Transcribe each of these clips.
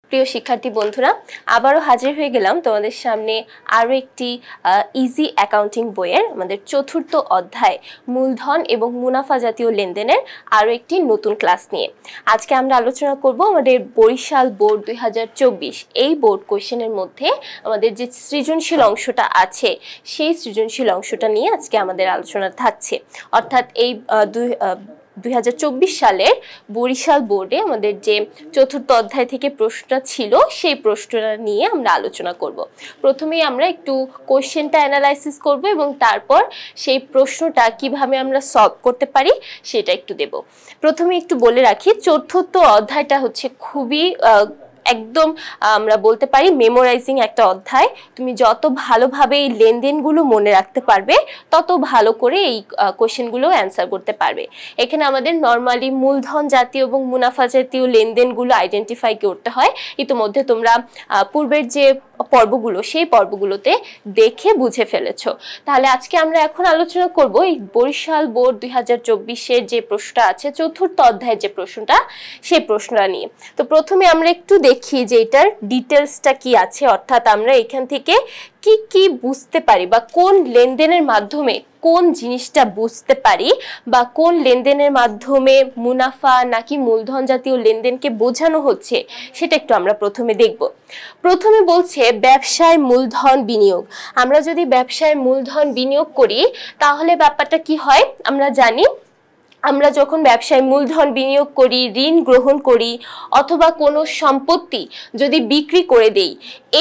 প্রিয় শিক্ষার্থী বন্ধুরা, আবারও হাজির হয়ে গেলাম তোমাদের সামনে আরও একটি ইজি অ্যাকাউন্টিং বইয়ের আমাদের চতুর্থ অধ্যায় মূলধন এবং মুনাফা জাতীয় লেনদেনের আরও একটি নতুন ক্লাস নিয়ে। আজকে আমরা আলোচনা করব আমাদের বরিশাল বোর্ড 2024 এই বোর্ড কোয়েশ্চেনের মধ্যে আমাদের যে সৃজনশীল অংশটা আছে সেই সৃজনশীল অংশটা নিয়ে আজকে আমাদের আলোচনা থাকছে। অর্থাৎ এই 2024 সালের বরিশাল বোর্ডে আমাদের যে চতুর্থ অধ্যায় থেকে প্রশ্নটা ছিল সেই প্রশ্নটা নিয়ে আমরা আলোচনা করব। প্রথমেই আমরা একটু কোশ্চেনটা অ্যানালাইসিস করব এবং তারপর সেই প্রশ্নটা কিভাবে আমরা সলভ করতে পারি সেটা একটু দেব। প্রথমে একটু বলে রাখি, চতুর্থ অধ্যায়টা হচ্ছে খুবই একদম আমরা বলতে পারি মেমোরাইজিং একটা অধ্যায়। তুমি যত ভালোভাবে এই লেনদেনগুলো মনে রাখতে পারবে তত ভালো করে এই কোশ্চেনগুলো অ্যান্সার করতে পারবে। এখানে আমাদের নর্মালি মূলধন জাতীয় এবং মুনাফা জাতীয় লেনদেনগুলো আইডেন্টিফাই করতে হয়। ইতিমধ্যে তোমরা পূর্বের যে পর্বগুলো সেই পর্বগুলোতে দেখে বুঝে ফেলেছো। তাহলে আজকে আমরা এখন আলোচনা করব এই বরিশাল বোর্ড 2024-এর যে প্রশ্নটা আছে, চতুর্থ অধ্যায়ের যে প্রশ্নটা, সেই প্রশ্নটা নিয়ে। তো প্রথমে আমরা একটু দেখি যে এটার ডিটেলসটা কি আছে, অর্থাৎ আমরা এখান থেকে কি কি বুঝতে পারি বা কোন লেনদেনের মাধ্যমে কোন জিনিসটা বুঝতে পারি বা কোন লেনদেনের মাধ্যমে মুনাফা নাকি মূলধন জাতীয় লেনদেনকে বোঝানো হচ্ছে সেটা একটু আমরা প্রথমে দেখব। প্রথমে বলছে ব্যবসায় মূলধন বিনিয়োগ। আমরা যদি ব্যবসায় মূলধন বিনিয়োগ করি তাহলে ব্যাপারটা কি হয় আমরা জানি। আমরা যখন ব্যবসায় মূলধন বিনিয়োগ করি, ঋণ গ্রহণ করি অথবা কোনো সম্পত্তি যদি বিক্রি করে দেই,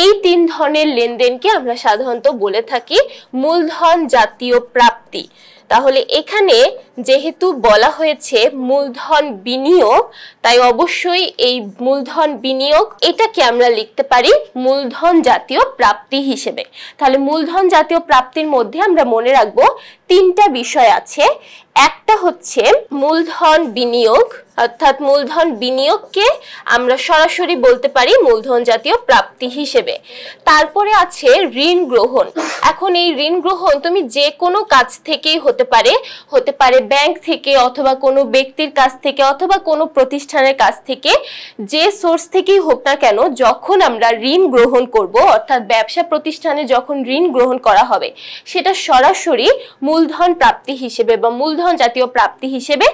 এই তিন ধরনের লেনদেনকে আমরা সাধারণত বলে থাকি মূলধন জাতীয় প্রাপ্তি। তাহলে এখানে যেহেতু বলা হয়েছে মূলধন বিনিয়োগ, তাই অবশ্যই এই মূলধন বিনিয়োগ এটাকে আমরা লিখতে পারি মূলধন জাতীয় প্রাপ্তি হিসেবে। তাহলে মূলধন জাতীয় প্রাপ্তির মধ্যে আমরা মনে রাখবো তিনটা বিষয় আছে। একটা হচ্ছে মূলধন বিনিয়োগ, অর্থাৎ মূলধন বিনিয়োগকে আমরা সরাসরি বলতে পারি মূলধন জাতীয় প্রাপ্তি হিসেবে। তারপরে আছে ঋণ গ্রহণ। এখন এই ঋণ গ্রহণ তুমি যে কোনো কাজ থেকেই হতে পারে ব্যাংক থেকে অথবা কোনো ব্যক্তির কাছ থেকে অথবা কোনো প্রতিষ্ঠানের কাছ থেকে, যে সোর্স থেকেই হোক না কেন, যখন আমরা ঋণ গ্রহণ করব অর্থাৎ ব্যবসা প্রতিষ্ঠানে যখন ঋণ গ্রহণ করা হবে সেটা সরাসরি মূলধন প্রাপ্তি হিসেবে বা মূলধন জাতীয় প্রাপ্তি হিসেবে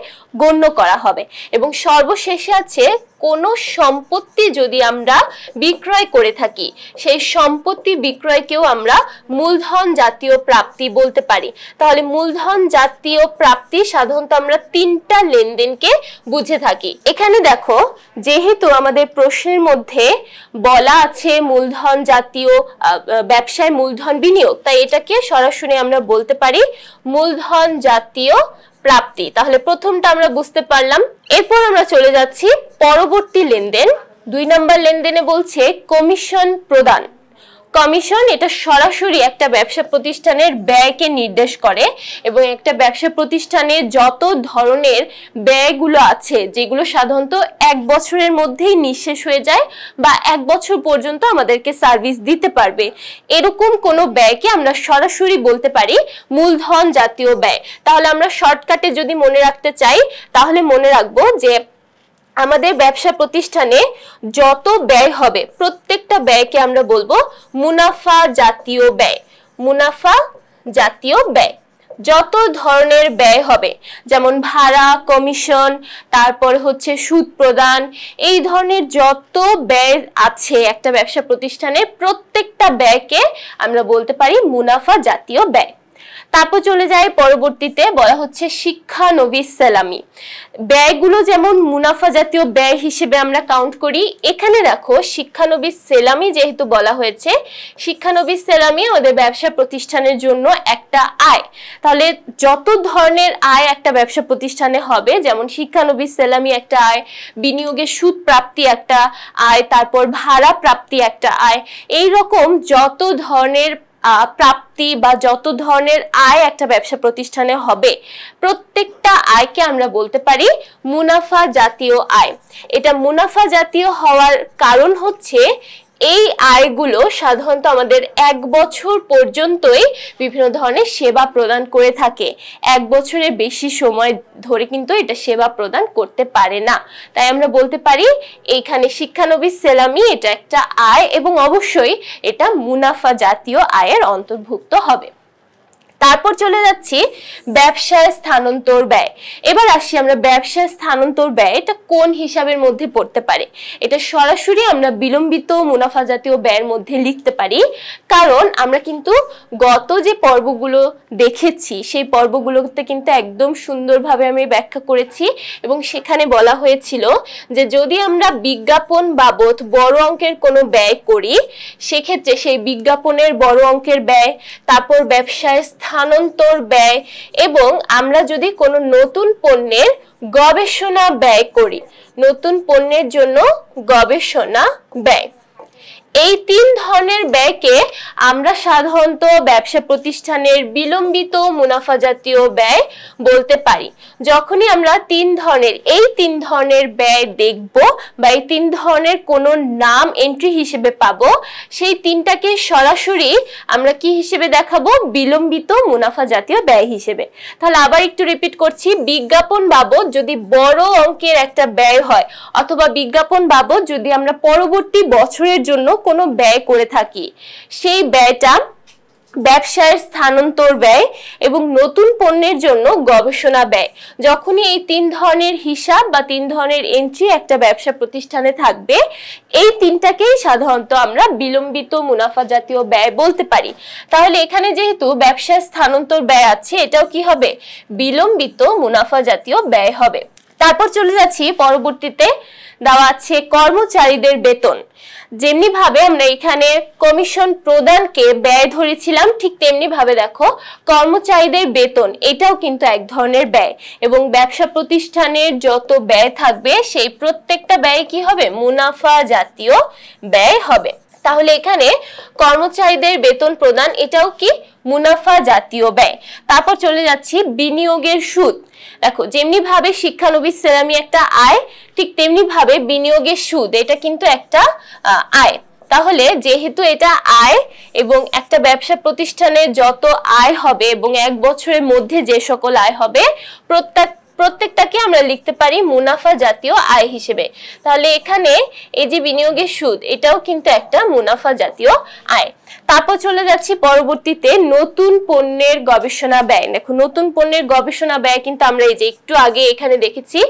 গণ্য করা হবে। এবং সর্বশেষে আছে কোনো সম্পত্তি যদি আমরা বিক্রয় করে থাকি সেই সম্পত্তি বিক্রয়কেও আমরা মূলধন জাতীয় প্রাপ্তি বলতে পারি। তাহলে মূলধন জাতীয় প্রাপ্তি সাধারণত আমরা তিনটা লেনদেনকে বুঝে থাকি। এখানে দেখো, যেহেতু আমাদের প্রশ্নের মধ্যে বলা আছে মূলধন জাতীয় ব্যবসায় মূলধন বিনিয়োগ, তাই এটাকে সরাসরি আমরা বলতে পারি মূলধন জাতীয় প্রাপ্তি। তাহলে প্রথমটা আমরা বুঝতে পারলাম। এরপর আমরা চলে যাচ্ছি পরবর্তী লেনদেন। 2 নম্বর লেনদেনে বলছে কমিশন প্রদান। কমিশন এটা সরাসরি একটা ব্যবসা প্রতিষ্ঠানের ব্যয়কে নির্দেশ করে এবং একটা ব্যবসা প্রতিষ্ঠানে যত ধরনের ব্যয়গুলো আছে যেগুলো সাধারণত 1 বছরের মধ্যেই নিঃশেষ হয়ে যায় বা 1 বছর পর্যন্ত আমাদেরকে সার্ভিস দিতে পারবে, এরকম কোনো ব্যয়কে আমরা সরাসরি বলতে পারি মূলধন জাতীয় ব্যয়। তাহলে আমরা শর্টকাটে যদি মনে রাখতে চাই তাহলে মনে রাখবো যে আমাদের ব্যবসা প্রতিষ্ঠানে যত ব্যয় হবে প্রত্যেকটা ব্যয়কে আমরা বলবো মুনাফা জাতীয় ব্যয়। মুনাফা জাতীয় ব্যয় যত ধরনের ব্যয় হবে, যেমন ভাড়া, কমিশন, তারপর হচ্ছে সুদ প্রদান, এই ধরনের যত ব্যয় আছে একটা ব্যবসা প্রতিষ্ঠানে প্রত্যেকটা ব্যয়কে আমরা বলতে পারি মুনাফা জাতীয় ব্যয়। তারপর চলে যায় পরবর্তীতে বলা হচ্ছে শিক্ষানবিশ সেলামি। ব্যয়গুলো যেমন মুনাফা জাতীয় ব্যয় হিসেবে আমরা কাউন্ট করি, এখানে দেখো শিক্ষানবিশ সেলামি যেহেতু বলা হয়েছে, শিক্ষানবিশ সেলামি আমাদের ব্যবসা প্রতিষ্ঠানের জন্য একটা আয়। তাহলে যত ধরনের আয় একটা ব্যবসা প্রতিষ্ঠানে হবে, যেমন শিক্ষানবিশ সেলামি একটা আয়, বিনিয়োগের সুদ প্রাপ্তি একটা আয়, তারপর ভাড়া প্রাপ্তি একটা আয়, এই রকম যত ধরনের প্রাপ্তি বা যত ধরনের আয় একটা ব্যবসা প্রতিষ্ঠানে হবে প্রত্যেকটা আয়কে আমরা বলতে পারি মুনাফা জাতীয় আয়। এটা মুনাফা জাতীয় হওয়ার কারণ হচ্ছে এই আয়গুলো সাধারণত আমাদের 1 বছর পর্যন্তই বিভিন্ন ধরনের সেবা প্রদান করে থাকে। 1 বছরের বেশি সময় ধরে কিন্তু এটা সেবা প্রদান করতে পারে না। তাই আমরা বলতে পারি এইখানে শিক্ষানবিশ সেলামি এটা একটা আয় এবং অবশ্যই এটা মুনাফা জাতীয় আয়ের অন্তর্ভুক্ত হবে। তারপর চলে যাচ্ছি ব্যবসায় স্থানান্তর ব্যয়। এবার আসি আমরা ব্যবসায় স্থানান্তর ব্যয় এটা কোন হিসাবের মধ্যে পড়তে পারে। এটা সরাসরি আমরা বিলম্বিত মুনাফা জাতীয় ব্যয়ের মধ্যে লিখতে পারি, কারণ আমরা কিন্তু গত যে পর্বগুলো দেখেছি সেই পর্বগুলোতে কিন্তু একদম সুন্দরভাবে আমি ব্যাখ্যা করেছি এবং সেখানে বলা হয়েছিল যে যদি আমরা বিজ্ঞাপন বাবদ বড় অঙ্কের কোনো ব্যয় করি সেক্ষেত্রে সেই বিজ্ঞাপনের বড় অঙ্কের ব্যয়, তারপর ব্যবসায় স্থানান্তর ব্যয় এবং আমরা যদি কোনো নতুন পণ্যের গবেষণা ব্যয় করি, নতুন পণ্যের জন্য গবেষণা ব্যয়, এই 3 ধরনের ব্যয়কে আমরা সাধারণত ব্যবসা প্রতিষ্ঠানের বিলম্বিত মুনাফা জাতীয় ব্যয় বলতে পারি। যখনই আমরা এই 3 ধরনের ব্যয় দেখব বা এই 3 ধরনের কোনো নাম এন্ট্রি হিসেবে পাবো, সেই 3টাকে সরাসরি আমরা কি হিসেবে দেখাবো? বিলম্বিত মুনাফা জাতীয় ব্যয় হিসেবে। তাহলে আবার একটু রিপিট করছি, বিজ্ঞাপন বাবদ যদি বড় অঙ্কের একটা ব্যয় হয় অথবা বিজ্ঞাপন বাবদ যদি আমরা পরবর্তী বছরের জন্য কোনো ব্যয় করে থাকি, সেই ব্যয়টা ব্যবসায়ের স্থানান্তর ব্যয় এবং নতুন পণ্যের জন্য গবেষণা ব্যয়। যখনই এই 3 ধরনের হিসাব বা 3 ধরনের এন্ট্রি একটা ব্যবসা প্রতিষ্ঠানে থাকবে, এই 3টাকেই সাধারণত আমরা বিলম্বিত মুনাফা জাতীয় ব্যয় বলতে পারি। তাহলে এখানে যেহেতু ব্যবসায় স্থানান্তর ব্যয় আছে, এটাও কি হবে? বিলম্বিত মুনাফা জাতীয় ব্যয় হবে। তারপর চলে যাচ্ছি পরবর্তীতে দেওয়া আছে কর্মচারীদের বেতন। যেমনি ভাবে আমরা এখানে কমিশন প্রদানকে ব্যয় ধরেছিলাম, ঠিক তেমনি ভাবে দেখো কর্মচারীদের বেতন এটাও কিন্তু এক ধরনের ব্যয় এবং ব্যবসা প্রতিষ্ঠানের যত ব্যয় থাকবে সেই প্রত্যেকটা ব্যয় কি হবে? মুনাফা জাতীয় ব্যয় হবে। তাহলে এখানে কর্মচারীদের বেতন প্রদান এটাও কি? মুনাফা জাতীয় ব্যয়। তারপর চলে যাচ্ছি বিনিয়োগের সুদ। দেখো যেমনি ভাবে শিক্ষানবিশ সেলামি একটা আয়, ঠিক তেমনি ভাবে বিনিয়োগের সুদ এটা কিন্তু একটা আয়। তাহলে যেহেতু এটা আয় এবং একটা ব্যবসা প্রতিষ্ঠানের যত আয় হবে এবং 1 বছরের মধ্যে যে সকল আয় হবে প্রত্যেকটাকে আমরা লিখতে পারি মুনাফা জাতীয় আয় হিসেবে। তাহলে এখানে এই যে বিনিয়োগের সুদ এটাও কিন্তু একটা মুনাফা জাতীয় আয়। তারপর চলে যাচ্ছি পরবর্তীতে নতুন পণ্যের গবেষণা ব্যয়। দেখো নতুন পণ্যের গবেষণা ব্যয় কিন্তু আমরা এই যে একটু আগে এখানে দেখেছি,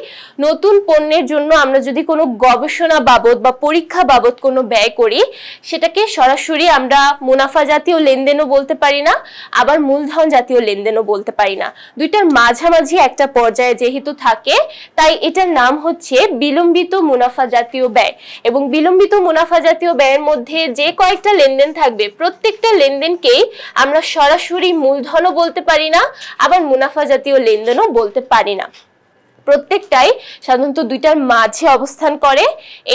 নতুন পণ্যের জন্য আমরা যদি কোনো গবেষণা বাবদ বা পরীক্ষা বাবদ কোনো ব্যয় করি সেটাকে সরাসরি আমরা মুনাফা জাতীয় লেনদেনও বলতে পারি না, আবার মূলধন জাতীয় লেনদেনও বলতে পারি না। দুইটার মাঝামাঝি একটা পর্যায়ে যেহেতু থাকে তাই এটার নাম হচ্ছে বিলম্বিত মুনাফা জাতীয় ব্যয়। এবং বিলম্বিত মুনাফা জাতীয় ব্যয়ের মধ্যে যে কয়েকটা লেনদেন থাকবে প্রত্যেকটা লেনদেনকেই আমরা সরাসরি মূলধনও বলতে পারি না, আবার মুনাফা জাতীয় লেনদেনও বলতে পারি না। প্রত্যেকটাই সাধারণত দুইটার মাঝে অবস্থান করে,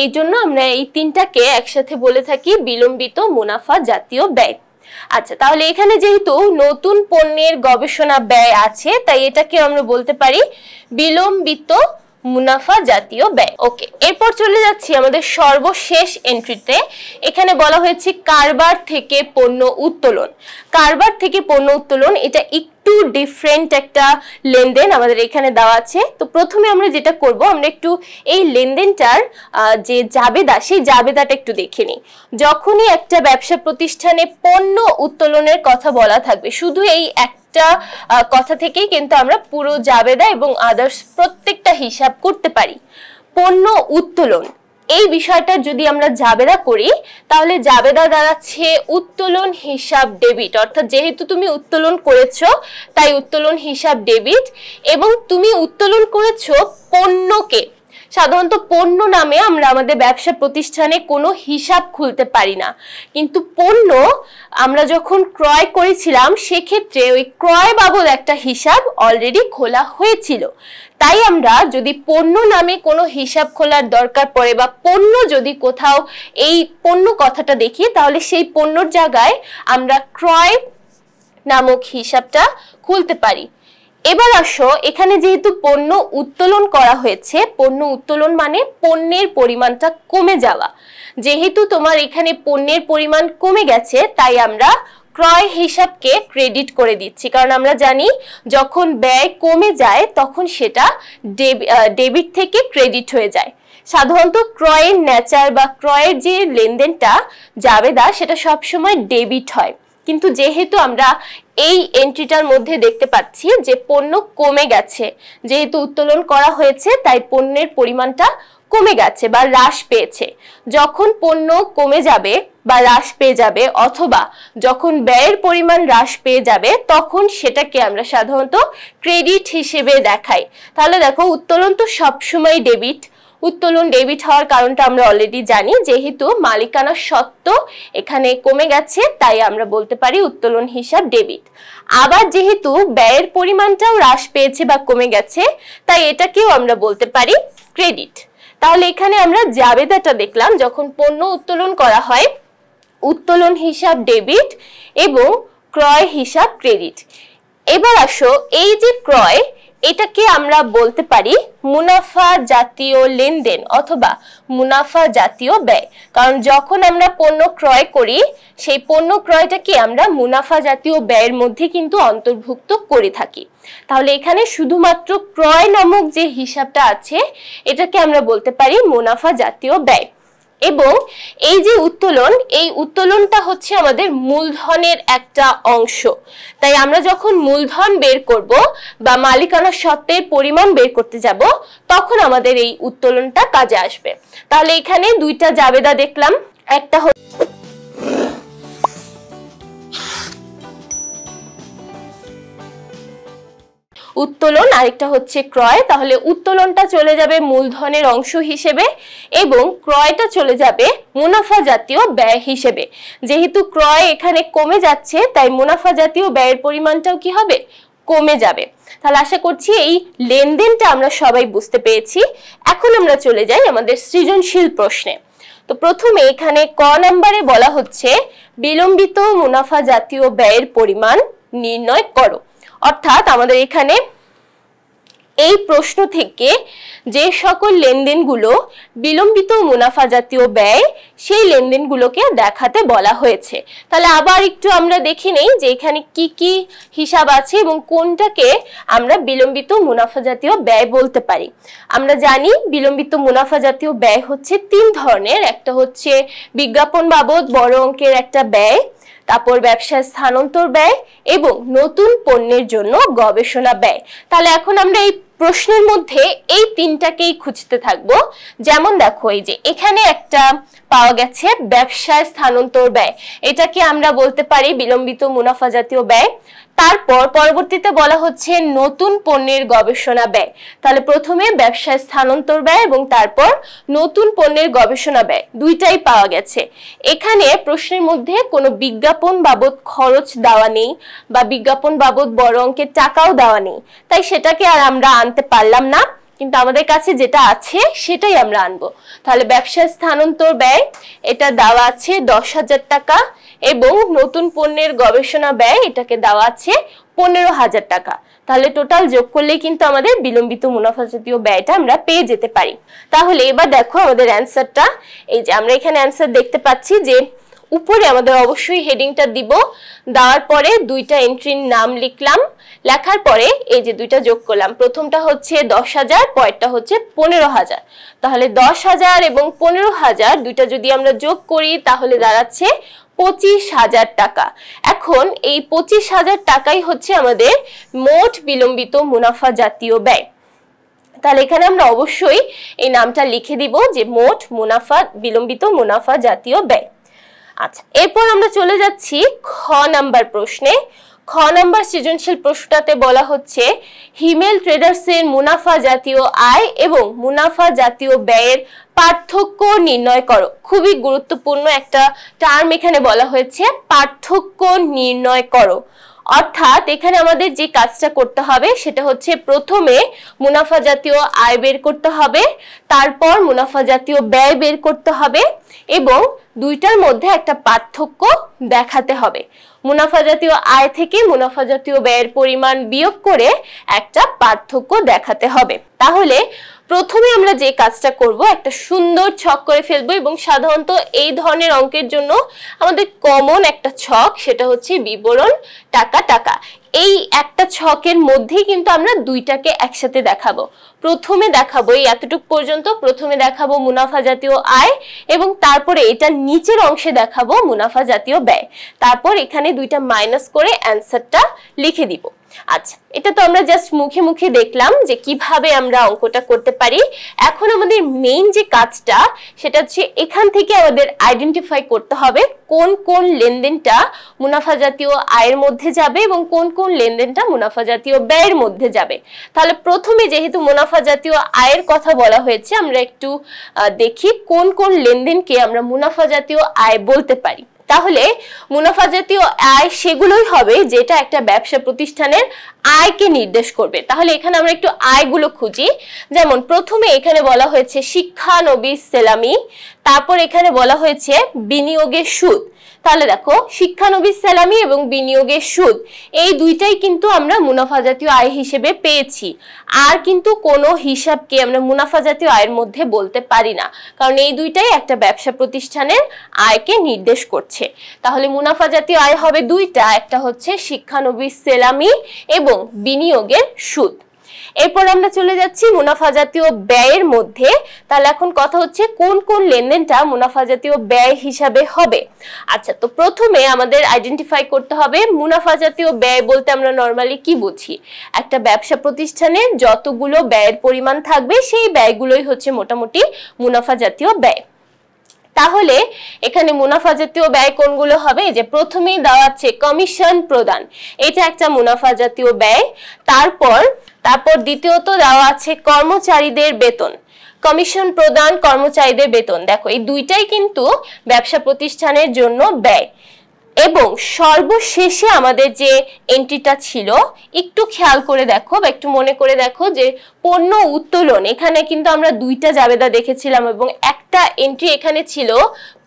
এই জন্য আমরা এই 3টাকে একসাথে বলে থাকি বিলম্বিত মুনাফা জাতীয় ব্যয়। আচ্ছা, তাহলে এখানে যেহেতু নতুন পণ্যের গবেষণা ব্যয় আছে তাই এটাকে আমরা বলতে পারি বিলম্বিত মুনাফা জাতীয় ব্যয়। ওকে, এরপর চলে যাচ্ছি আমাদের সর্বশেষ এন্ট্রিতে। এখানে বলা হয়েছে কারবার থেকে পণ্য উত্তোলন। কারবার থেকে পণ্য উত্তোলন এটা একটু ডিফারেন্ট একটা লেনদেন আমাদের এখানে দেওয়া আছে। তো প্রথমে আমরা যেটা করব, আমরা একটু এই লেনদেনটার যে জাবেদা সেই জাবেদাটা একটু দেখে নিই। যখনই একটা ব্যবসা প্রতিষ্ঠানে পণ্য উত্তোলনের কথা বলা থাকবে, শুধু এই একটা কথা থেকেই কিন্তু আমরা পুরো জাবেদা এবং আদার্স প্রত্যেকটা হিসাব করতে পারি। পণ্য উত্তোলন এই বিষয়টা যদি আমরা জাবেদা করি তাহলে জাবেদা দাঁড়াচ্ছে উত্তোলন হিসাব ডেবিট, অর্থাৎ যেহেতু তুমি উত্তোলন করেছো তাই উত্তোলন হিসাব ডেবিট, এবং তুমি উত্তোলন করেছো পণ্যকে। সাধারণত পণ্য নামে আমরা আমাদের ব্যবসা প্রতিষ্ঠানে কোনো হিসাব খুলতে পারি না, কিন্তু পণ্য আমরা যখন ক্রয় করেছিলাম সেক্ষেত্রে ওই ক্রয় বাবদ একটা হিসাব অলরেডি খোলা হয়েছিল। তাই আমরা যদি পণ্য নামে কোনো হিসাব খোলার দরকার পড়ে বা পণ্য যদি কোথাও এই পণ্য কথাটা দেখি তাহলে সেই পণ্যর জায়গায় আমরা ক্রয় নামক হিসাবটা খুলতে পারি। এবার আসো, এখানে যেহেতু পণ্য উত্তোলন করা হয়েছে, পণ্য উত্তোলন মানে পণ্যের পরিমাণটা কমে যাওয়া। যেহেতু তোমার এখানে পণ্যের পরিমাণ কমে গেছে, তাই আমরা ক্রয় হিসাবকে ক্রেডিট করে দিচ্ছি, কারণ আমরা জানি যখন ব্যয় কমে যায় তখন সেটা ডেবিট থেকে ক্রেডিট হয়ে যায়। সাধারণত ক্রয়ের নেচার বা ক্রয়ের যে লেনদেনটা জাবেদা, সেটা সবসময় ডেবিট হয়। কিন্তু যেহেতু আমরা এই এন্ট্রিটার মধ্যে দেখতে পাচ্ছি যে পণ্য কমে গেছে, যেহেতু উত্তোলন করা হয়েছে তাই পণ্যের পরিমাণটা কমে গেছে বা হ্রাস পেয়েছে। যখন পণ্য কমে যাবে বা হ্রাস পেয়ে যাবে, অথবা যখন ব্যয়ের পরিমাণ হ্রাস পেয়ে যাবে, তখন সেটাকে আমরা সাধারণত ক্রেডিট হিসেবে দেখাই। তাহলে দেখো, উত্তোলন তো সবসময় ডেবিট। উত্তোলন ডেবিট হওয়ার কারণটা আমরা অলরেডি জানি, যেহেতু মালিকানা সত্ত্ব এখানে কমে গেছে তাই আমরা বলতে পারি উত্তোলন হিসাব ডেবিট। আবার যেহেতু ব্যয়ের পরিমাণটাও হ্রাস পেয়েছে বা কমে গেছে, তাই এটাকেও আমরা বলতে পারি ক্রেডিট। তাহলে এখানে আমরা জাবেদাটা দেখলাম, যখন পণ্য উত্তোলন করা হয় উত্তোলন হিসাব ডেবিট এবং ক্রয় হিসাব ক্রেডিট। এবার আসো, এই যে ক্রয়, এটাকে আমরা বলতে পারি মুনাফা জাতীয় লেনদেন অথবা মুনাফা জাতীয় ব্যয়। কারণ যখন আমরা পণ্য ক্রয় করি, সেই পণ্য ক্রয়টাকে আমরা মুনাফা জাতীয় ব্যয়ের মধ্যে কিন্তু অন্তর্ভুক্ত করে থাকি। তাহলে এখানে শুধুমাত্র ক্রয় নামক যে হিসাবটা আছে, এটাকে আমরা বলতে পারি মুনাফা জাতীয় ব্যয়। এবং এই যে উত্তোলন, এই উত্তোলনটা হচ্ছে আমাদের মূলধনের একটা অংশ। তাই আমরা যখন মূলধন বের করব বা মালিকানা সত্ত্বের পরিমাণ বের করতে যাব, তখন আমাদের এই উত্তোলনটা কাজে আসবে। তাহলে এখানে দুইটা জাবেদা দেখলাম, একটা উত্তোলন, আরেকটা হচ্ছে ক্রয়। তাহলে উত্তোলনটা চলে যাবে মূলধনের অংশ হিসেবে এবং ক্রয়টা চলে যাবে মুনাফা জাতীয় ব্যয় হিসেবে। যেহেতু ক্রয় এখানে কমে যাচ্ছে, তাই মুনাফা জাতীয় ব্যয়ের পরিমাণটাও কি হবে? কমে যাবে। তাহলে আশা করছি এই লেনদেনটা আমরা সবাই বুঝতে পেরেছি। এখন আমরা চলে যাই আমাদের সৃজনশীল প্রশ্নে। তো প্রথমে এখানে ক নম্বরে বলা হচ্ছে বিলম্বিত মুনাফা জাতীয় ব্যয়ের পরিমাণ নির্ণয় করো। অর্থাৎ আমাদের এখানে এই প্রশ্ন থেকে যে সকল লেনদেনগুলো বিলম্বিত মুনাফা জাতীয় ব্যয়, সেই লেনদেনগুলোকে দেখাতে বলা হয়েছে। তাহলে আবার একটু আমরা দেখে নেই যে এখানে কি কি হিসাব আছে এবং কোনটাকে আমরা বিলম্বিত মুনাফা জাতীয় ব্যয় বলতে পারি। আমরা জানি বিলম্বিত মুনাফা জাতীয় ব্যয় হচ্ছে তিন ধরনের। একটা হচ্ছে বিজ্ঞাপন বাবদ বড় অঙ্কের একটা ব্যয়, তারপর ব্যবসায় স্থানান্তর ব্যয় এবং নতুন পণ্যের জন্য গবেষণা ব্যয়। তাহলে এখন আমরা এই প্রশ্নের মধ্যে এই তিনটাকেই খুঁজতে থাকবো। যেমন দেখো, এই যে এখানে একটা পাওয়া গেছে ব্যবসায় স্থানান্তর ব্যয়, এটাকে আমরা বলতে পারি বিলম্বিত মুনাফা জাতীয় ব্যয়। তারপর পরবর্তীতে বলা হচ্ছে নতুন পণ্যের গবেষণা ব্যয়। তাহলে প্রথমে ব্যবসায় স্থানান্তর ব্যয় এবং তারপর নতুন পণ্যের গবেষণা ব্যয়, দুইটাই পাওয়া গেছে। এখানে প্রশ্নের মধ্যে কোনো বিজ্ঞাপন বাবদ খরচ দেওয়া নেই বা বিজ্ঞাপন বাবদ বড় অঙ্কের টাকাও দেওয়া নেই, তাই সেটাকে আর আমরা আনতে পারলাম না। কিন্তু আমাদের কাছে যেটা আছে সেটাই আমরা আনবো। তাহলে ব্যবসায় স্থানান্তর ব্যয়, এটা দেওয়া আছে 10,000 টাকা এবং নতুন পণ্যের গবেষণা ব্যয়, এটাকে দেওয়া আছে 15,000 টাকা। তাহলে টোটাল যোগ করলে কিন্তু আমাদের বিলম্বিত মুনাফা জাতীয় ব্যয়টা আমরা পেয়ে যেতে পারি। তাহলে এবার দেখো আমাদের অ্যান্সারটা, এই যে আমরা এখানে অ্যান্সার দেখতে পাচ্ছি যে উপরে আমাদের অবশ্যই হেডিংটা দিব, দেওয়ার পরে দুইটা এন্ট্রির নাম লিখলাম, লেখার পরে এই যে দুইটা যোগ করলাম। প্রথমটা হচ্ছে 10,000, পরেরটা হচ্ছে 15,000। তাহলে 10,000 এবং 15,000 দুইটা যদি আমরা যোগ করি তাহলে দাঁড়াচ্ছে 25,000 টাকা। এখন এই 25,000 টাকাই হচ্ছে আমাদের মোট বিলম্বিত মুনাফা জাতীয় ব্যয়। তাহলে এখানে আমরা অবশ্যই এই নামটা লিখে দিব যে মোট মুনাফা, বিলম্বিত মুনাফা জাতীয় ব্যয়। আচ্ছা, এরপর আমরা চলে যাচ্ছি খ নাম্বার প্রশ্নে। খ নাম্বার সৃজনশীল প্রশ্নটাতে বলা হচ্ছে হিমেল ট্রেডার্সের মুনাফা জাতীয় আয় এবং মুনাফা জাতীয় ব্যয়ের পার্থক্য নির্ণয় করো। খুবই গুরুত্বপূর্ণ একটা টার্ম এখানে বলা হয়েছে, পার্থক্য নির্ণয় করো। অর্থাৎ এখানে আমাদের যে কাজটা করতে হবে সেটা হচ্ছে প্রথমে মুনাফা জাতীয় আয় বের করতে হবে, তারপর মুনাফা জাতীয় ব্যয় বের করতে হবে এবং দুইটার মধ্যে একটা পার্থক্য দেখাতে হবে। মুনাফা জাতীয় আয় থেকে মুনাফা জাতীয় ব্যয়ের পরিমাণ বিয়োগ করে একটা পার্থক্য দেখাতে হবে। তাহলে প্রথমে আমরা যে কাজটা করব, একটা সুন্দর ছক করে ফেলবো এবং সাধারণত এই ধরনের অঙ্কের জন্য আমাদের কমন একটা ছক, সেটা হচ্ছে বিবরণ টাকা টাকা। এই একটা ছকের মধ্যেই কিন্তু আমরা দুইটাকে একসাথে দেখাবো। প্রথমে দেখাবো এই এতটুকু পর্যন্ত, প্রথমে দেখাবো মুনাফা জাতীয় আয় এবং তারপরে এটা নিচের অংশে দেখাবো মুনাফা জাতীয় ব্যয়। তারপর এখানে দুইটা মাইনাস করে অ্যান্সারটা লিখে দিব। আচ্ছা, এটা তো আমরা জাস্ট মুখে মুখে দেখলাম যে কিভাবে আমরা অঙ্কটা করতে পারি। এখন আমাদের মেইন যে কাজটা সেটা হচ্ছে এখান থেকে আমাদের আইডেন্টিফাই করতে হবে কোন কোন লেনদেনটা মুনাফা জাতীয় আয়ের মধ্যে যাবে এবং কোন কোন লেনদেনটা মুনাফা জাতীয় ব্যয়ের মধ্যে যাবে। তাহলে প্রথমে যেহেতু মুনাফা জাতীয় আয়ের কথা বলা হয়েছে, আমরা একটু দেখি কোন কোন লেনদেনকে আমরা মুনাফা জাতীয় আয় বলতে পারি। তাহলে মুনাফা জাতীয় আয় সেগুলোই হবে যেটা একটা ব্যবসা প্রতিষ্ঠানের আয়কে নির্দেশ করবে। তাহলে এখানে আমরা একটু আয়গুলো খুঁজি। যেমন প্রথমে এখানে বলা হয়েছে শিক্ষানবিশ সেলামি, তারপর এখানে বলা হয়েছে বিনিয়োগের সুদ। তাহলে দেখো শিক্ষানবিশ সেলামি এবং বিনিয়োগের সুদ এই দুইটাই কিন্তু আমরা মুনাফা জাতীয় আয় হিসেবে পেয়েছি। আর কিন্তু কোনো হিসাবকে আমরা মুনাফা জাতীয় আয়ের মধ্যে বলতে পারি না, কারণ এই দুইটাই একটা ব্যবসা প্রতিষ্ঠানের আয়কে নির্দেশ করছে। তাহলে মুনাফা জাতীয় আয় হবে দুইটা, একটা হচ্ছে শিক্ষানবিশ সেলামি এবং বিনিয়োগের সুদ। এরপর আমরা চলে যাচ্ছি মুনাফা জাতীয় ব্যয়ের মধ্যে। তাহলে এখন কথা হচ্ছে কোন কোন লেনদেনটা মুনাফা জাতীয় ব্যয় হিসাবে হবে। আচ্ছা, তো প্রথমে আমাদের আইডেন্টিফাই করতে হবে মুনাফা জাতীয় ব্যয় বলতে আমরা নরমালি কি বুঝি। একটা ব্যবসা প্রতিষ্ঠানে যতগুলো ব্যয়ের পরিমাণ থাকবে সেই ব্যয়গুলোই হচ্ছে মোটামুটি মুনাফা জাতীয় ব্যয়। তাহলে এখানে মুনাফা জাতীয় ব্যয় কোনগুলো হবে, যে প্রথমেই দেওয়া আছে কমিশন প্রদান, এটা একটা মুনাফা জাতীয় ব্যয়। তারপর দ্বিতীয়ত দেওয়া আছে কর্মচারীদের বেতন, কমিশন প্রদান, কর্মচারীদের বেতন। দেখো এই দুইটাই কিন্তু ব্যবসা প্রতিষ্ঠানের জন্য ব্যয়। এবং সর্বশেষে আমাদের যে এন্ট্রিটা ছিল, একটু খেয়াল করে দেখো বা একটু মনে করে দেখো যে পণ্য উত্তোলন, এখানে কিন্তু আমরা দুইটা জাবেদা দেখেছিলাম এবং একটা এন্ট্রি এখানে ছিল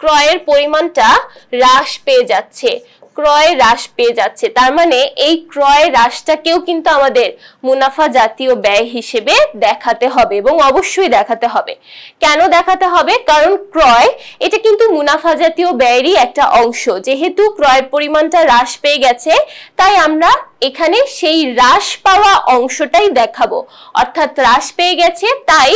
ক্রয়ের পরিমাণটা হ্রাস পেয়ে যাচ্ছে, ক্রয় হ্রাস পেয়ে যাচ্ছে। তার মানে এই ক্রয় হ্রাসটাকেও কিন্তু আমাদের মুনাফা জাতীয় ব্যয় হিসেবে দেখাতে হবে এবং অবশ্যই দেখাতে হবে। কেন দেখাতে হবে? কারণ ক্রয় এটা কিন্তু মুনাফা জাতীয় ব্যয়েরই একটা অংশ। যেহেতু ক্রয়ের পরিমাণটা হ্রাস পেয়ে গেছে, তাই আমরা এখানে সেই হ্রাস পাওয়া অংশটাই দেখাবো। অর্থাৎ হ্রাস পেয়ে গেছে, তাই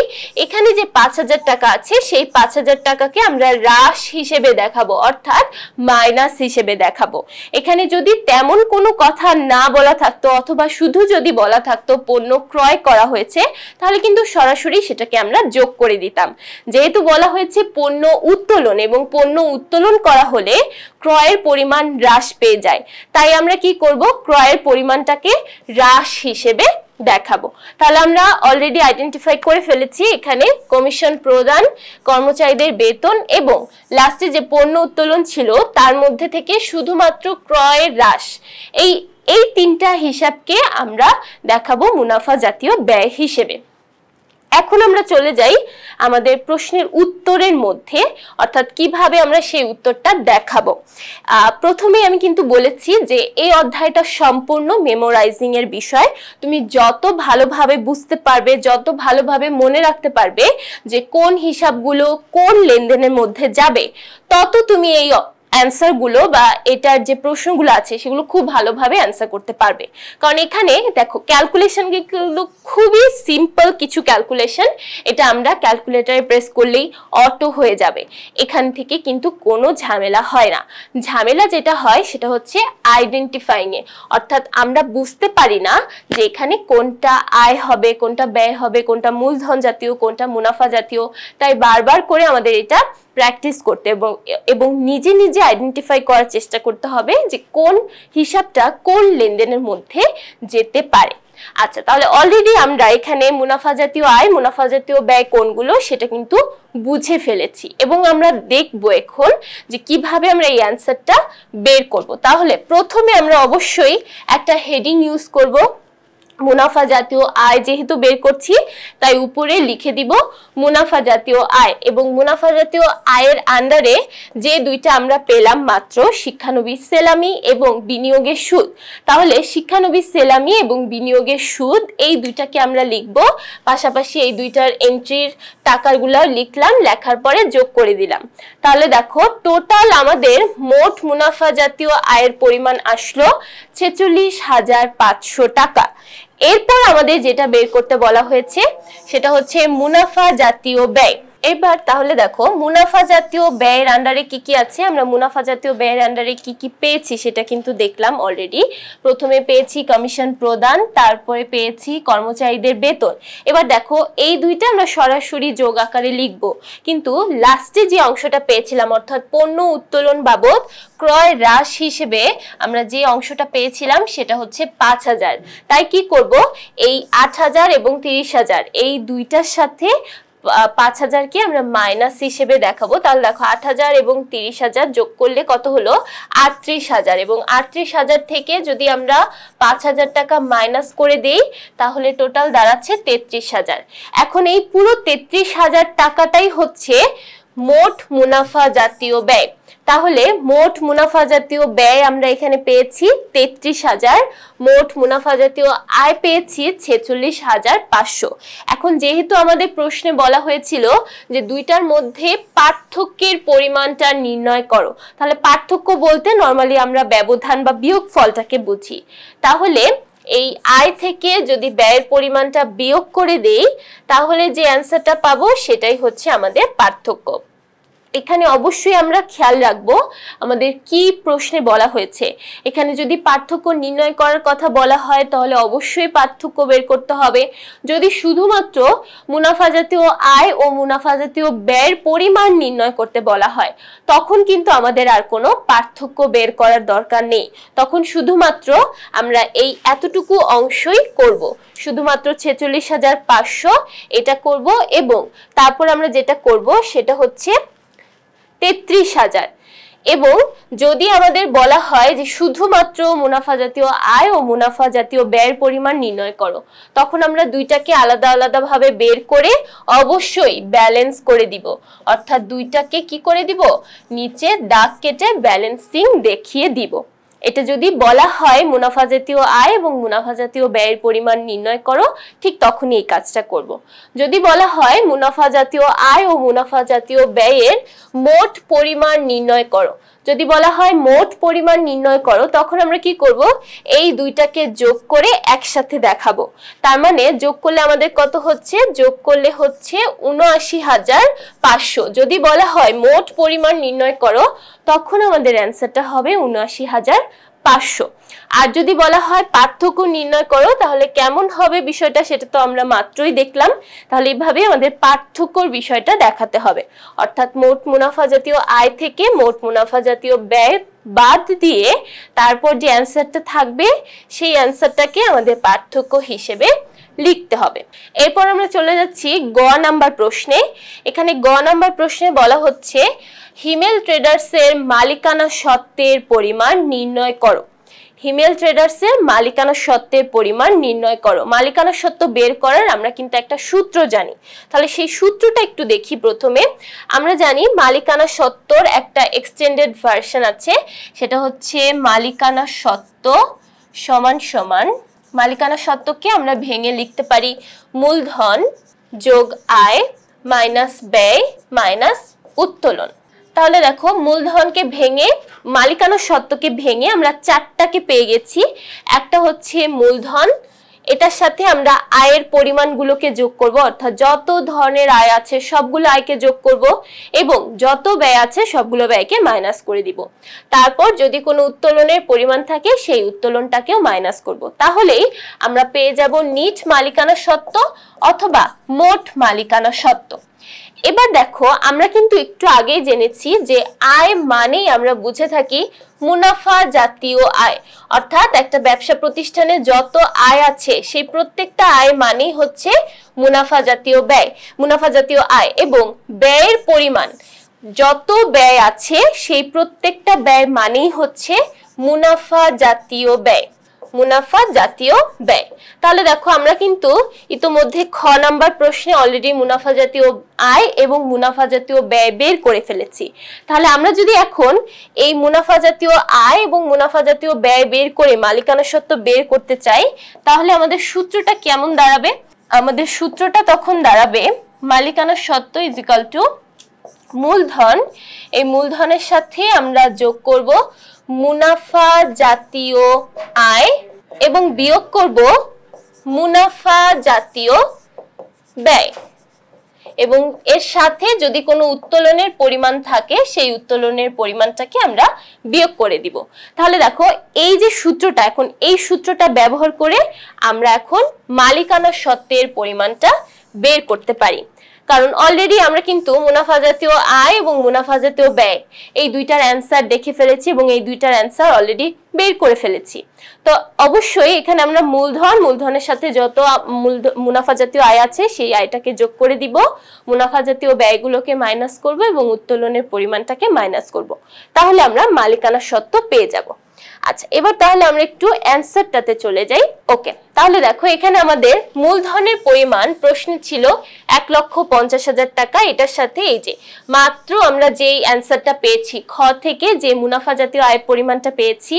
এখানে যে ৫,০০০ টাকা আছে সেই ৫,০০০ টাকাকে আমরা হ্রাস হিসেবে দেখাবো, অর্থাৎ মাইনাস হিসেবে দেখাবো। এখানে যদি তেমন কোনো কথা না বলা থাকতো অথবা শুধু যদি বলা থাকতো পণ্য ক্রয় করা হয়েছে, তাহলে কিন্তু সরাসরি সেটাকে আমরা যোগ করে দিতাম। যেহেতু বলা হয়েছে পণ্য উত্তোলন এবং পণ্য উত্তোলন করা হলে ক্রয়ের পরিমাণ হ্রাস পেয়ে যায়, তাই আমরা কি করব, ক্রয়ের পরিমাণটাকে হ্রাস হিসেবে দেখাবো। তাহলে আমরা অলরেডি আইডেন্টিফাই করে ফেলেছি এখানে কমিশন প্রদান, কর্মচারীদের বেতন এবং লাস্টে যে পণ্য উত্তোলন ছিল তার মধ্যে থেকে শুধুমাত্র ক্রয়ের হ্রাস, এই তিনটা হিসাবকে আমরা দেখাবো মুনাফা জাতীয় ব্যয় হিসেবে। এখন আমরা চলে যাই আমাদের প্রশ্নের উত্তরের মধ্যে, অর্থাৎ কিভাবে আমরা সেই উত্তরটা দেখাবো। প্রথমে আমি কিন্তু বলেছি যে এই অধ্যায়টা সম্পূর্ণ মেমোরাইজিং এর বিষয়। তুমি যত ভালোভাবে বুঝতে পারবে, যত ভালোভাবে মনে রাখতে পারবে যে কোন হিসাবগুলো কোন লেনদেনের মধ্যে যাবে, তত তুমি এই অ্যান্সার গুলো বা এটার যে প্রশ্নগুলো আছে সেগুলো খুব ভালোভাবে অ্যান্সার করতে পারবে। কারণ এখানে দেখো ক্যালকুলেশন গুলো খুবই সিম্পল কিছু ক্যালকুলেশন, এটা আমরা ক্যালকুলেটরে প্রেস করলেই অটো হয়ে যাবে। এখান থেকে কিন্তু কোনো ঝামেলা হয় না। ঝামেলা যেটা হয় সেটা হচ্ছে আইডেন্টিফাইং এ, অর্থাৎ আমরা বুঝতে পারি না যে এখানে কোনটা আয় হবে, কোনটা ব্যয় হবে, কোনটা মূলধন জাতীয়, কোনটা মুনাফা জাতীয়। তাই বারবার করে আমাদের এটা প্র্যাকটিস করতে এবং নিজে নিজে আইডেন্টিফাই করার চেষ্টা করতে হবে যে কোন হিসাবটা কোন লেনদেনের মধ্যে যেতে পারে। আচ্ছা, তাহলে অলরেডি আমরা এখানে মুনাফা জাতীয় আয়, মুনাফা জাতীয় ব্যয় কোনগুলো সেটা কিন্তু বুঝে ফেলেছি এবং আমরা দেখবো এখন যে কিভাবে আমরা এই অ্যান্সারটা বের করব। তাহলে প্রথমে আমরা অবশ্যই একটা হেডিং ইউজ করব। মুনাফা জাতীয় আয় যেহেতু বের করছি তাই উপরে লিখে দিব মুনাফা জাতীয় আয়। এবং মুনাফা জাতীয় আয়ের আন্ডারে যে দুইটা আমরা পেলাম মাত্র, শিক্ষানবিশ সেলামি এবং বিনিয়োগের সুদ, তাহলে শিক্ষানবিশ সেলামি এবং বিনিয়োগের সুদ এই দুইটাকে আমরা লিখব, পাশাপাশি এই দুইটার এন্ট্রির টাকাগুলো লিখলাম, লেখার পরে যোগ করে দিলাম। তাহলে দেখো টোটাল আমাদের মোট মুনাফা জাতীয় আয়ের পরিমাণ আসলো 46,500 টাকা। এরপর আমাদের যেটা বের করতে বলা হয়েছে সেটা হচ্ছে মুনাফা জাতীয় ব্যয়। এবার তাহলে দেখো মুনাফা জাতীয় ব্যয়ের আন্ডারে কি কি আছে, আমরা মুনাফা জাতীয় ব্যয়ের আন্ডারে কি কি পেয়েছি সেটা কিন্তু দেখলাম অলরেডি। প্রথমে পেয়েছি কমিশন প্রদান, তারপরে পেয়েছি কর্মচারীদের বেতন। এবার দেখো এই দুইটা আমরা সরাসরি যোগ আকারে লিখব, কিন্তু লাস্টে যে অংশটা পেয়েছিলাম অর্থাৎ পণ্য উত্তোলন বাবদ ক্রয় হ্রাস হিসেবে আমরা যে অংশটা পেয়েছিলাম সেটা হচ্ছে 5,000। তাই কি করব, এই 8,000 এবং 30,000 এই দুইটার সাথে 5,000কে আমরা মাইনাস হিসেবে দেখাবো। তাহলে দেখো 8,000 এবং 30,000 যোগ করলে কত হলো 38,000, এবং 38,000 থেকে যদি আমরা 5,000 টাকা মাইনাস করে দেই তাহলে টোটাল দাঁড়াচ্ছে 33,000। এখন এই পুরো 33,000 টাকাটাই হচ্ছে মোট মুনাফা জাতীয় ব্যয়। তাহলে মোট মুনাফা জাতীয় ব্যয় আমরা এখানে পেয়েছি 33,000, মোট মুনাফা জাতীয় আয় পেয়েছি 46,500। এখন যেহেতু আমাদের প্রশ্নে বলা হয়েছিল যে দুইটার মধ্যে পার্থক্যের পরিমাণটা নির্ণয় করো, তাহলে পার্থক্য বলতে নরমালি আমরা ব্যবধান বা বিয়োগফলটাকে বুঝি। তাহলে এই আয় থেকে যদি ব্যয়ের পরিমাণটা বিয়োগ করে দেই তাহলে যে অ্যান্সারটা পাবো সেটাই হচ্ছে আমাদের পার্থক্য। এখানে অবশ্যই আমরা খেয়াল রাখবো আমাদের কি প্রশ্নে বলা হয়েছে। এখানে যদি পার্থক্য নির্ণয় করার কথা বলা হয় তাহলে অবশ্যই পার্থক্য বের করতে হবে। যদি শুধুমাত্র মুনাফা জাতীয় আয় ও মুনাফা জাতীয় ব্যয়ের পরিমাণ নির্ণয় করতে বলা হয় তখন কিন্তু আমাদের আর কোনো পার্থক্য বের করার দরকার নেই, তখন শুধুমাত্র আমরা এই এতটুকু অংশই করব, শুধুমাত্র 46,500 এটা করব। এবং তারপর আমরা যেটা করব সেটা হচ্ছে 33,000। এবং যদি আমাদের বলা হয় যে শুধুমাত্র মুনাফা জাতীয় আয় ও মুনাফা জাতীয় ব্যয়ের পরিমাণ নির্ণয় করো, তখন আমরা দুইটাকে আলাদা আলাদা ভাবে বের করে অবশ্যই ব্যালেন্স করে দিব, অর্থাৎ দুইটাকে কি করে দিব, নিচে দাগ কেটে ব্যালেন্সিং দেখিয়ে দিব। এটা যদি বলা হয় মুনাফা জাতীয় আয় এবং মুনাফা জাতীয় ব্যয়ের পরিমাণ নির্ণয় করো, ঠিক তখনই এই কাজটা করব। যদি বলা হয় মুনাফা জাতীয় আয় ও মুনাফা জাতীয় ব্যয়ের মোট পরিমাণ নির্ণয় করো, যদি বলা হয় মোট পরিমাণ নির্ণয় করো তখন আমরা কি করব, এই দুইটাকে যোগ করে একসাথে দেখাবো। তার মানে যোগ করলে আমাদের কত হচ্ছে, যোগ করলে হচ্ছে 79,500। যদি বলা হয় মোট পরিমাণ নির্ণয় করো তখন আমাদের অ্যান্সারটা হবে 79,500। আর যদি বলা হয় পার্থক্য নির্ণয় করো তাহলে কেমন হবে বিষয়টা সেটা তো আমরা মাত্রই দেখলাম। তাহলে এইভাবে আমাদের পার্থক্যর বিষয়টা দেখাতে হবে, অর্থাৎ মোট মুনাফা জাতীয় আয় থেকে মোট মুনাফা জাতীয় ব্যয় বাদ দিয়ে তারপর যে অ্যান্সারটা থাকবে সেই অ্যান্সারটাকে আমাদের পার্থক্য হিসেবে লিখতে হবে। এরপর আমরা চলে যাচ্ছি গ নাম্বার প্রশ্নে। এখানে গ নাম্বার প্রশ্নে বলা হচ্ছে হিমেল ট্রেডার্সের মালিকানা সত্ত্বের পরিমাণ নির্ণয় করো। হিমেল ট্রেডার্সের মালিকানা সত্ত্বের পরিমাণ নির্ণয় করো। মালিকানা সত্ত্ব বের করার আমরা কিন্তু একটা সূত্র জানি, তাহলে সেই সূত্রটা একটু দেখি। প্রথমে আমরা জানি মালিকানা সত্ত্বর একটা এক্সটেন্ডেড ভার্সন আছে, সেটা হচ্ছে মালিকানা সত্ত্ব সমান সমান, মালিকানা সত্ত্বকে আমরা ভেঙে লিখতে পারি মূলধন যোগ আয় মাইনাস ব্যয় মাইনাস উত্তোলন। তাহলে দেখো মূলধনকে ভেঙে মালিকানা সত্ত্বকে ভেঙে আমরা চারটাকে পেয়ে গেছি। একটা হচ্ছে মূলধন, এটার সাথে আমরা আয়ের পরিমাণগুলোকে যোগ করব, অর্থাৎ যত ধরনের আয় আছে সবগুলো আয়কে যোগ করব এবং যত ব্যয় আছে সবগুলো ব্যয়কে মাইনাস করে দিব। তারপর যদি কোনো উত্তোলনের পরিমাণ থাকে সেই উত্তোলনটাকেও মাইনাস করব। তাহলেই আমরা পেয়ে যাব নিট মালিকানা সত্ত্ব অথবা মোট মালিকানা সত্ত্ব। এবার দেখো আমরা কিন্তু একটু আগেই জেনেছি যে আয় মানেই আমরা বুঝে থাকি মুনাফা জাতীয় আয়, অর্থাৎ একটা ব্যবসা প্রতিষ্ঠানে যত আয় আছে সেই প্রত্যেকটা আয় মানেই হচ্ছে মুনাফা জাতীয় ব্যয়, মুনাফা জাতীয় আয়। এবং ব্যয়ের পরিমাণ যত ব্যয় আছে সেই প্রত্যেকটা ব্যয় মানেই হচ্ছে মুনাফা জাতীয় ব্যয়, মুনাফা জাতীয় ব্যয়। তাহলে দেখো আমরা কিন্তু ইতোমধ্যে খ নাম্বার প্রশ্নে অলরেডি মুনাফা জাতীয় আয় এবং মুনাফা জাতীয় ব্যয় বের করে ফেলেছি। তাহলে আমরা যদি এখন এই মুনাফা জাতীয় আয় এবং মুনাফা জাতীয় ব্যয় বের করে মালিকানা সত্ত্ব বের করতে চাই, তাহলে আমাদের সূত্রটা কেমন দাঁড়াবে? আমাদের সূত্রটা তখন দাঁড়াবে মালিকানা সত্ত্ব ইজ ইকুয়াল টু মূলধন, এই মূলধনের সাথে আমরা যোগ করব মুনাফা জাতীয় আয় এবং বিয়োগ করব মুনাফা জাতীয় ব্যয়, এবং এর সাথে যদি কোনো উত্তোলনের পরিমাণ থাকে সেই উত্তোলনের পরিমাণটাকে আমরা বিয়োগ করে দিব। তাহলে দেখো এই যে সূত্রটা, এখন এই সূত্রটা ব্যবহার করে আমরা এখন মালিকানা সত্ত্বের পরিমাণটা বের করতে পারি। কারণ অলরেডি আমরা কিন্তু মুনাফা জাতীয় আয় এবং মুনাফা জাতীয় ব্যয় এই দুইটার অ্যান্সার দেখে ফেলেছি এবং এই দুইটার অ্যান্সার অলরেডি বের করে ফেলেছি। তো অবশ্যই এখানে আমরা মূলধনের সাথে যত মুনাফা জাতীয় আয় আছে সেই আয়টাকে যোগ করে দিব, মুনাফা জাতীয় ব্যয়গুলোকে মাইনাস করব এবং উত্তোলনের পরিমাণটাকে মাইনাস করব, তাহলে আমরা মালিকানা সত্ত্ব পেয়ে যাব। আচ্ছা, এবার তাহলে আমরা একটু অ্যান্সারটাতে চলে যাই। ওকে, তাহলে দেখো এখানে আমাদের মূলধনের পরিমাণ প্রশ্নে ছিল 1,50,000 টাকা। এটার সাথে এই যে মাত্র আমরা যেই অ্যান্সারটা পেয়েছি খ থেকে, যে মুনাফা জাতীয় আয় পরিমাণটা পেয়েছি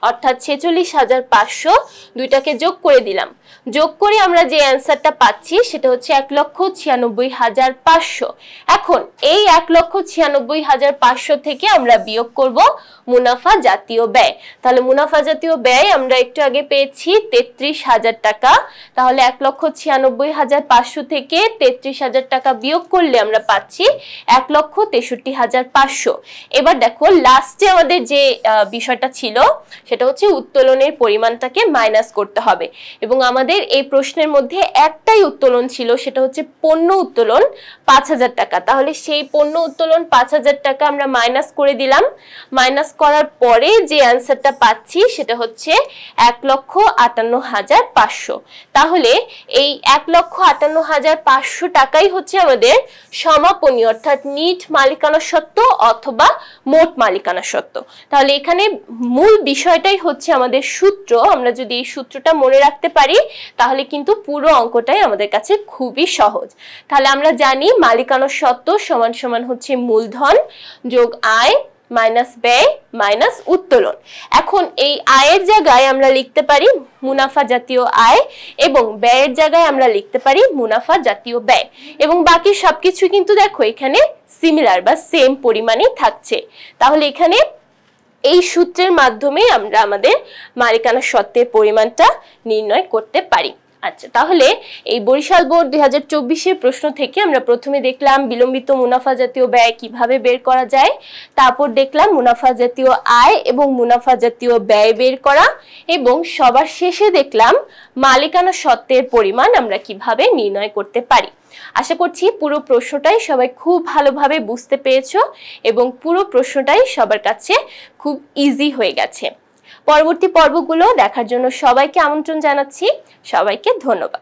অর্থাৎ 46,500, দুইটাকে যোগ করে দিলাম। যোগ করে আমরা যে অ্যান্সারটা পাচ্ছি সেটা হচ্ছে 1,96,500। এখন এই 1,96,500 থেকে আমরা বিয়োগ করব মুনাফা জাতীয় ব্যয়। তাহলে মুনাফা জাতীয় ব্যয় আমরা একটু আগে পেয়েছি 33,000 টাকা। তাহলে 1,96,500 থেকে 33,000 টাকা বিয়োগ করলে আমরা পাচ্ছি 1,63,500। এবার দেখো লাস্টে আমাদের যে বিষয়টা ছিল সেটা হচ্ছে উত্তোলনের পরিমাণটাকে মাইনাস করতে হবে, এবং আমাদের এই প্রশ্নের মধ্যে একটাই উত্তোলন ছিল, সেটা হচ্ছে পণ্য উত্তোলন 5,000 টাকা। তাহলে সেই পণ্য উত্তোলন 5,000 টাকা আমরা মাইনাস করে দিলাম। মাইনাস করার পরে যে অ্যান্সারটা পাচ্ছি সেটা হচ্ছে 1,58,500। তাহলে এই 1,58,500 টাকাই হচ্ছে আমাদের সমাপনী অর্থাৎ নিট মালিকানা সত্ত্ব অথবা মোট মালিকানা সত্ত্ব। তাহলে এখানে মূল বিষয়টাই হচ্ছে আমাদের সূত্র। আমরা যদি এই সূত্রটা মনে রাখতে পারি তাহলে কিন্তু পুরো অঙ্কটাই আমাদের কাছে খুবই সহজ। তাহলে আমরা জানি মালিকানা সত্ত্ব সমান সমান হচ্ছে মূলধন যোগ আয় মাইনাস ব্যয় মাইনাস উত্তোলন। এখন এই আয়ের জায়গায় আমরা লিখতে পারি মুনাফা জাতীয় আয় এবং ব্যয়ের জায়গায় আমরা লিখতে পারি মুনাফা জাতীয় ব্যয়, এবং বাকি সবকিছু কিন্তু দেখো এখানে সিমিলার বা সেম পরিমাণে থাকছে। তাহলে এখানে এই সূত্রের মাধ্যমে আমরা আমাদের মালিকানা সত্ত্বের পরিমাণটা নির্ণয় করতে পারি। আচ্ছা, তাহলে এই বরিশাল বোর্ড 2024-এর প্রশ্ন থেকে আমরা প্রথমে দেখলাম বিলম্বিত মুনাফা জাতীয় ব্যয় কিভাবে বের করা যায়, তারপর দেখলাম মুনাফা জাতীয় আয় এবং মুনাফা জাতীয় ব্যয় বের করা, এবং সবার শেষে দেখলাম মালিকানা সত্ত্বের পরিমাণ আমরা কিভাবে নির্ণয় করতে পারি। আশা করছি পুরো প্রশ্নটাই সবাই খুব ভালোভাবে বুঝতে পেরেছো এবং পুরো প্রশ্নটাই সবার কাছে খুব ইজি হয়ে গেছে। পরবর্তী পর্বগুলো দেখার জন্য সবাইকে আমন্ত্রণ জানাচ্ছি। সবাইকে ধন্যবাদ।